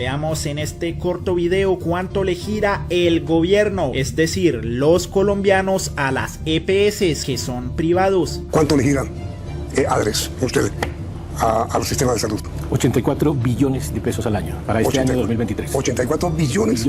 Veamos en este corto video cuánto le gira el gobierno, es decir, los colombianos, a las EPS que son privados. ¿Cuánto le giran ADRES, ustedes, a los sistemas de salud? 84 billones de pesos al año para este año 2023. 84 billones.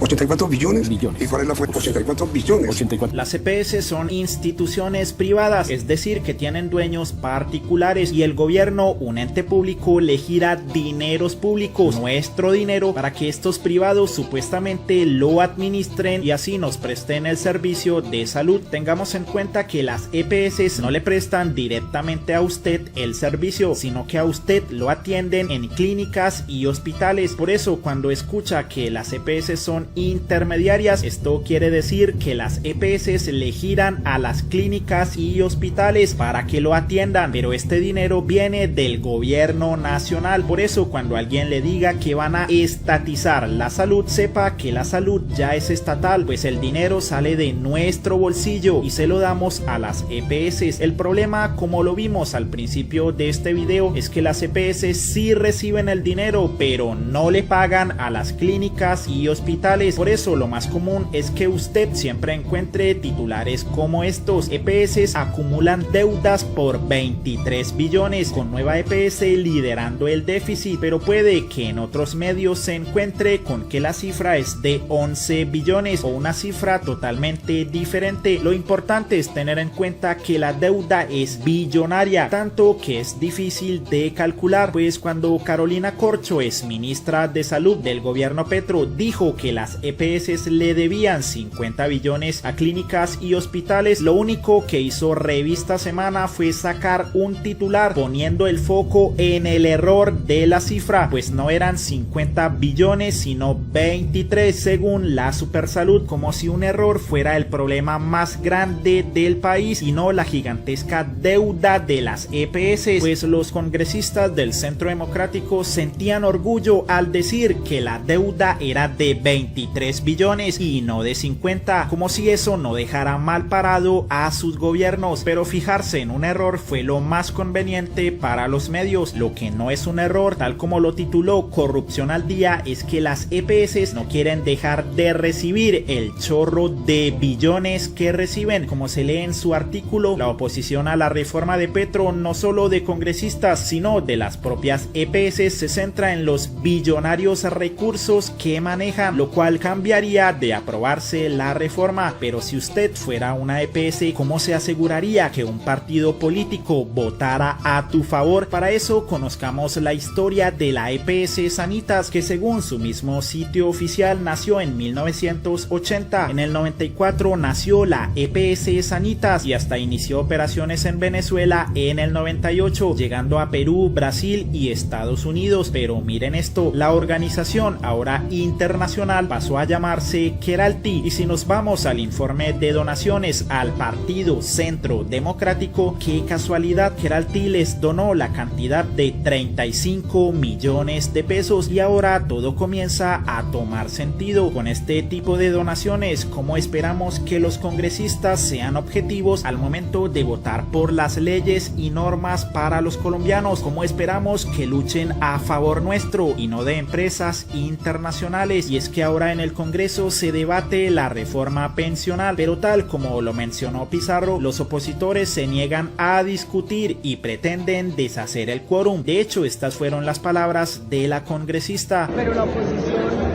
84 billones. ¿Y cuál es la fuente? 84 billones. 84. Las EPS son instituciones privadas, es decir, que tienen dueños particulares, y el gobierno, un ente público, le gira dineros públicos, nuestro dinero, para que estos privados supuestamente lo administren y así nos presten el servicio de salud. Tengamos en cuenta que las EPS no le prestan directamente a usted el servicio, sino que a usted lo atienden en clínicas y hospitales. Por eso, cuando escucha que las EPS son intermediarias, esto quiere decir que las EPS le giran a las clínicas y hospitales para que lo atiendan, pero este dinero viene del gobierno nacional. Por eso, cuando alguien le diga que van a estatizar la salud, sepa que la salud ya es estatal, pues el dinero sale de nuestro bolsillo y se lo damos a las EPS. El problema, como lo vimos al principio de este video, es que las EPS sí reciben el dinero, pero no le pagan a las clínicas y hospitales. Por eso lo más común es que usted siempre encuentre titulares como estos: EPS acumulan deudas por 23 billones, con nueva EPS liderando el déficit, pero puede que en otros medios se encuentre con que la cifra es de 11 billones o una cifra totalmente diferente. Lo importante es tener en cuenta que la deuda es billonaria, tanto que es difícil de calcular, pues cuando Carolina Corcho, es ministra de Salud del gobierno Petro, dijo que las EPS le debían 50 billones a clínicas y hospitales, lo único que hizo Revista Semana fue sacar un titular poniendo el foco en el error de la cifra, pues no eran 50 billones sino 23 según la Supersalud, como si un error fuera el problema más grande del país y no la gigantesca deuda de las EPS. Pues los congresistas del Centro Democrático sentían orgullo al decir que la deuda era de 23 billones y no de 50, como si eso no dejara mal parado a sus gobiernos. Pero fijarse en un error fue lo más conveniente para los medios. Lo que no es un error, tal como lo tituló Corrupción al Día, es que las EPS no quieren dejar de recibir el chorro de billones que reciben. Como se lee en su artículo, la oposición a la reforma de Petro, no solo de congresistas sino de las propias EPS, se centra en los billonarios recursos que manejan, lo cual cambiaría de aprobarse la reforma. Pero si usted fuera una EPS, ¿cómo se aseguraría que un partido político votara a tu favor? Para eso conozcamos la historia de la EPS Sanitas, que según su mismo sitio oficial nació en 1980. En el 94 nació la EPS Sanitas y hasta inició operaciones en Venezuela en el 98, llegando a Perú, Brasil y Estados Unidos. Pero miren esto, la organización, ahora internacional, pasó a llamarse Keralty. Y si nos vamos al informe de donaciones al Partido Centro Democrático, qué casualidad, Keralty les donó la cantidad de 35 millones de pesos y ahora todo comienza a tomar sentido. Con este tipo de donaciones, ¿cómo esperamos que los congresistas sean objetivos al momento de votar por las leyes y normas para los colombianos? ¿Cómo esperamos que luchen a favor nuestro y no de empresas internacionales? Y es que ahora en el Congreso se debate la reforma pensional, pero tal como lo mencionó Pizarro, los opositores se niegan a discutir y pretenden deshacer el quórum. De hecho, estas fueron las palabras de la congresista. Pero la oposición,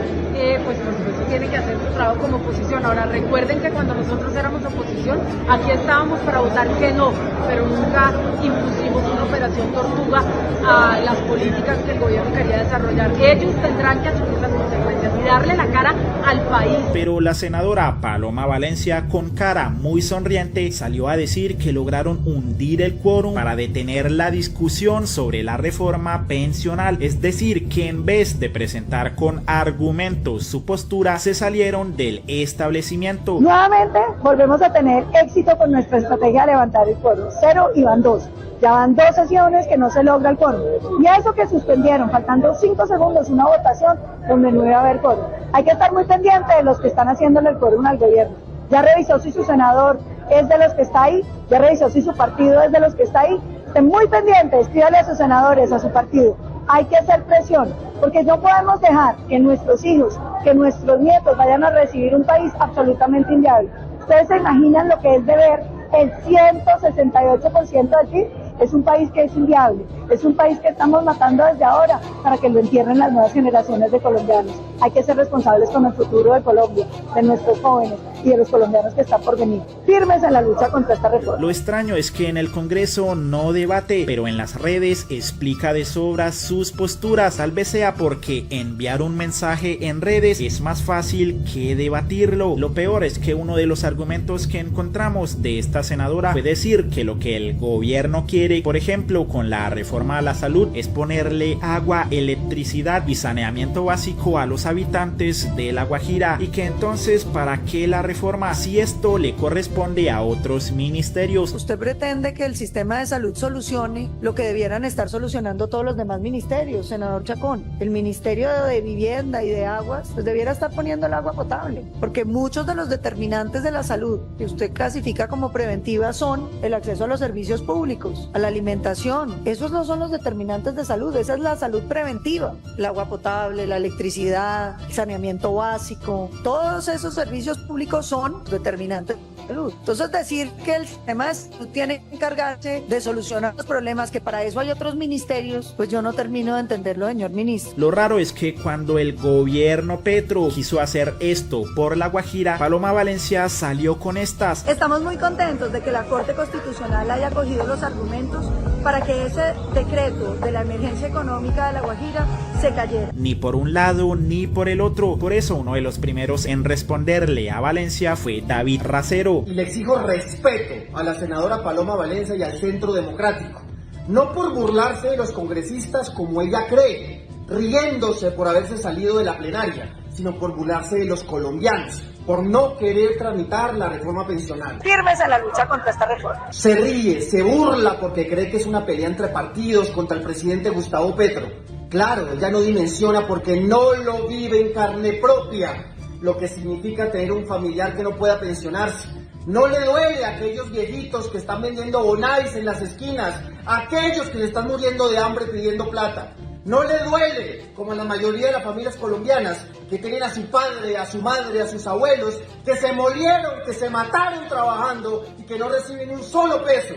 pues por supuesto tiene que hacer su trabajo como oposición. Ahora recuerden que cuando nosotros éramos oposición, aquí estábamos para votar que no, pero nunca impusimos una operación tortuga a las políticas que el gobierno quería desarrollar. Ellos tendrán que asumir las consecuencias y darle la cara al país. Pero la senadora Paloma Valencia, con cara muy sonriente, salió a decir que lograron hundir el quórum para detener la discusión sobre la reforma pensional, es decir, que en vez de presentar con argumentos su postura, se salieron del establecimiento. Nuevamente volvemos a tener éxito con nuestra estrategia de levantar el quórum. 0 y van 2. Ya van 2 sesiones que no se logra el quórum. Y eso que suspendieron, faltando 5 segundos, una votación donde no iba a haber quórum. Hay que estar muy pendiente de los que están haciéndole el quórum al gobierno. Ya revisó si su senador es de los que está ahí, ya revisó si su partido es de los que está ahí. Estén muy pendientes, pídale a sus senadores, a su partido. Hay que hacer presión. porque no podemos dejar que nuestros hijos, que nuestros nietos vayan a recibir un país absolutamente inviable. Ustedes se imaginan lo que es de ver el 168% de PIB. Es un país que es inviable, es un país que estamos matando desde ahora para que lo entierren las nuevas generaciones de colombianos. Hay que ser responsables con el futuro de Colombia, de nuestros jóvenes y de los colombianos que están por venir. Firmes en la lucha contra esta reforma. Lo extraño es que en el Congreso no debate, pero en las redes explica de sobra sus posturas. Tal vez sea porque enviar un mensaje en redes es más fácil que debatirlo. Lo peor es que uno de los argumentos que encontramos de esta senadora fue decir que lo que el gobierno quiere, por ejemplo, con la reforma a la salud, es ponerle agua, electricidad y saneamiento básico a los habitantes de La Guajira, y que entonces ¿para qué la reforma si esto le corresponde a otros ministerios? Usted pretende que el sistema de salud solucione lo que debieran estar solucionando todos los demás ministerios, senador Chacón. El Ministerio de Vivienda y de Aguas pues debiera estar poniendo el agua potable, porque muchos de los determinantes de la salud que usted clasifica como preventiva son el acceso a los servicios públicos, a la alimentación. Esos no son los determinantes de salud, esa es la salud preventiva. El agua potable, la electricidad, el saneamiento básico, todos esos servicios públicos son determinantes de salud. Entonces decir que el sistema de salud tiene que encargarse de solucionar los problemas, que para eso hay otros ministerios, pues yo no termino de entenderlo, señor ministro. Lo raro es que cuando el gobierno Petro quiso hacer esto por La Guajira, Paloma Valencia salió con estas. Estamos muy contentos de que la Corte Constitucional haya cogido los argumentos para que ese decreto de la emergencia económica de La Guajira se cayera. Ni por un lado ni por el otro. Por eso uno de los primeros en responderle a Valencia fue David Racero. Y le exijo respeto a la senadora Paloma Valencia y al Centro Democrático. No por burlarse de los congresistas como ella cree, riéndose por haberse salido de la plenaria, sino por burlarse de los colombianos, por no querer tramitar la reforma pensional. Firmes en la lucha contra esta reforma. Se ríe, se burla porque cree que es una pelea entre partidos contra el presidente Gustavo Petro. Claro, ella no dimensiona porque no lo vive en carne propia, lo que significa tener un familiar que no pueda pensionarse. No le duele a aquellos viejitos que están vendiendo bonais en las esquinas, a aquellos que le están muriendo de hambre pidiendo plata. No le duele, como en la mayoría de las familias colombianas, que tienen a su padre, a su madre, a sus abuelos, que se murieron, que se mataron trabajando y que no reciben un solo peso.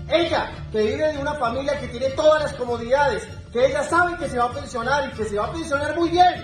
Ella, que vive de una familia que tiene todas las comodidades, que ella sabe que se va a pensionar y que se va a pensionar muy bien.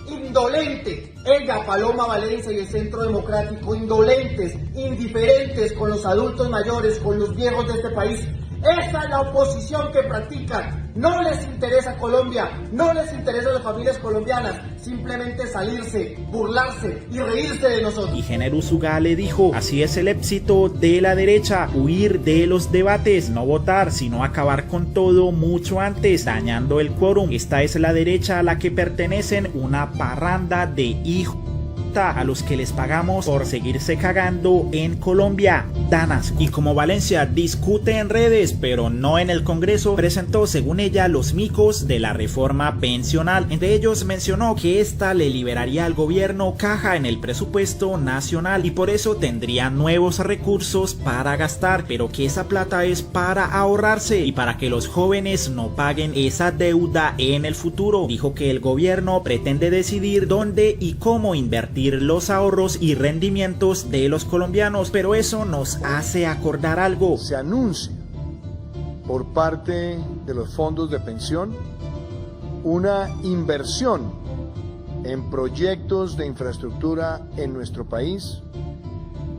Indolente, ella, Paloma Valencia y el Centro Democrático, indolentes, indiferentes con los adultos mayores, con los viejos de este país. Esa es la oposición que practican. No les interesa Colombia, no les interesan las familias colombianas, simplemente salirse, burlarse y reírse de nosotros. Y Generus Uga le dijo, así es el éxito de la derecha, huir de los debates, no votar, sino acabar con todo mucho antes, dañando el quórum. Esta es la derecha a la que pertenecen una parranda de hijos a los que les pagamos por seguirse cagando en Colombia. Danas. Y como Valencia discute en redes pero no en el Congreso, presentó según ella los micos de la reforma pensional. Entre ellos mencionó que esta le liberaría al gobierno caja en el presupuesto nacional y por eso tendría nuevos recursos para gastar, pero que esa plata es para ahorrarse y para que los jóvenes no paguen esa deuda en el futuro. Dijo que el gobierno pretende decidir dónde y cómo invertir los ahorros y rendimientos de los colombianos, pero eso nos hace acordar algo. Se anuncia por parte de los fondos de pensión una inversión en proyectos de infraestructura en nuestro país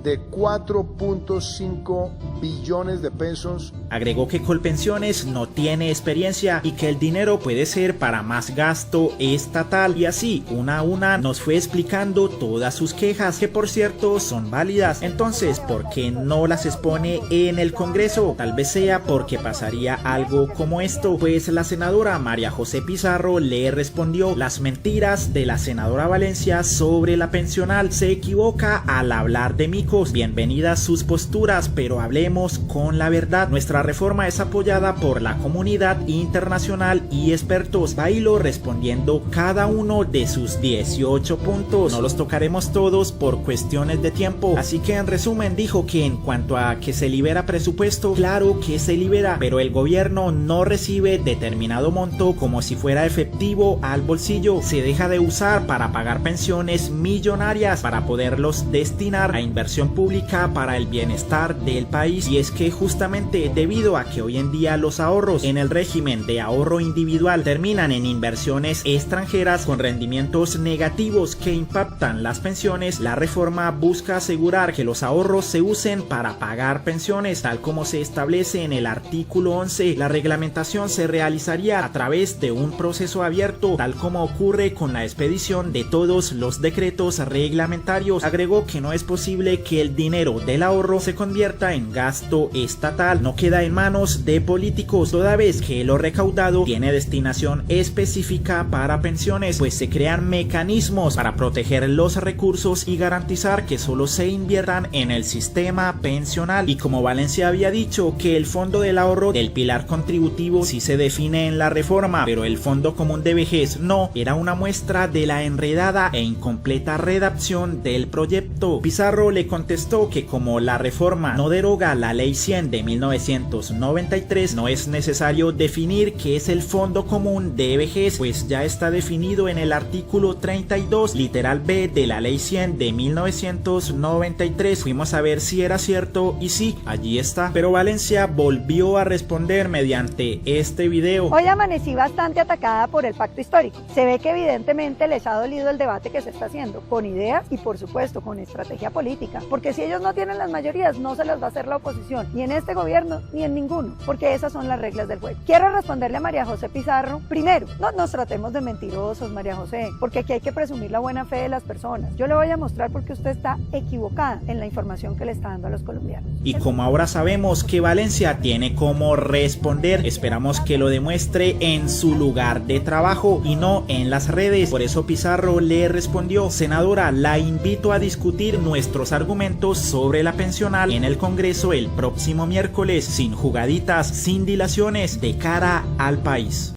de 4.5 billones de pesos. Agregó que Colpensiones no tiene experiencia y que el dinero puede ser para más gasto estatal, y así una a una nos fue explicando todas sus quejas, que por cierto son válidas. Entonces, ¿por qué no las expone en el Congreso? Tal vez sea porque pasaría algo como esto, pues la senadora María José Pizarro le respondió las mentiras de la senadora Valencia sobre la pensional. Se equivoca al hablar de micos. políticos. Bienvenidas sus posturas, pero hablemos con la verdad. Nuestra reforma es apoyada por la comunidad internacional y expertos. Bailo respondiendo cada uno de sus 18 puntos. No los tocaremos todos por cuestiones de tiempo, así que en resumen dijo que en cuanto a que se libera presupuesto, claro que se libera, pero el gobierno no recibe determinado monto como si fuera efectivo al bolsillo. Se deja de usar para pagar pensiones millonarias para poderlos destinar a inversión pública para el bienestar del país. Y es que justamente debido a que hoy en día los ahorros en el régimen de ahorro individual terminan en inversiones extranjeras con rendimientos negativos que impactan las pensiones, la reforma busca asegurar que los ahorros se usen para pagar pensiones, tal como se establece en el artículo 11. La reglamentación se realizaría a través de un proceso abierto, tal como ocurre con la expedición de todos los decretos reglamentarios. Agregó que no es posible que el dinero del ahorro se convierta en gasto estatal, no queda en manos de políticos, toda vez que lo recaudado tiene destinación específica para pensiones, pues se crean mecanismos para proteger los recursos y garantizar que solo se inviertan en el sistema pensional. Y como Valencia había dicho que el fondo del ahorro del pilar contributivo sí se define en la reforma, pero el fondo común de vejez no, era una muestra de la enredada e incompleta redacción del proyecto. Pizarro le contestó que como la reforma no deroga la ley 100 de 1993, no es necesario definir qué es el fondo común de vejez, pues ya está definido en el artículo 32, literal B de la ley 100 de 1993. Fuimos a ver si era cierto y sí, allí está. Pero Valencia volvió a responder mediante este video. Hoy amanecí bastante atacada por el pacto histórico. Se ve que evidentemente les ha dolido el debate que se está haciendo, con ideas y por supuesto con estrategia política, porque si ellos no tienen las mayorías, no se las va a hacer la oposición, ni en este gobierno ni en ninguno, porque esas son las reglas del juego. Quiero responderle a María José Pizarro. Primero, no nos tratemos de mentirosos, María José, porque aquí hay que presumir la buena fe de las personas. Yo le voy a mostrar porque usted está equivocada en la información que le está dando a los colombianos. Y como ahora sabemos que Valencia tiene cómo responder, esperamos que lo demuestre en su lugar de trabajo y no en las redes. Por eso Pizarro le respondió: senadora, la invito a discutir nuestros argumentos sobre la pensional en el Congreso el próximo miércoles, sin jugaditas, sin dilaciones, de cara al país.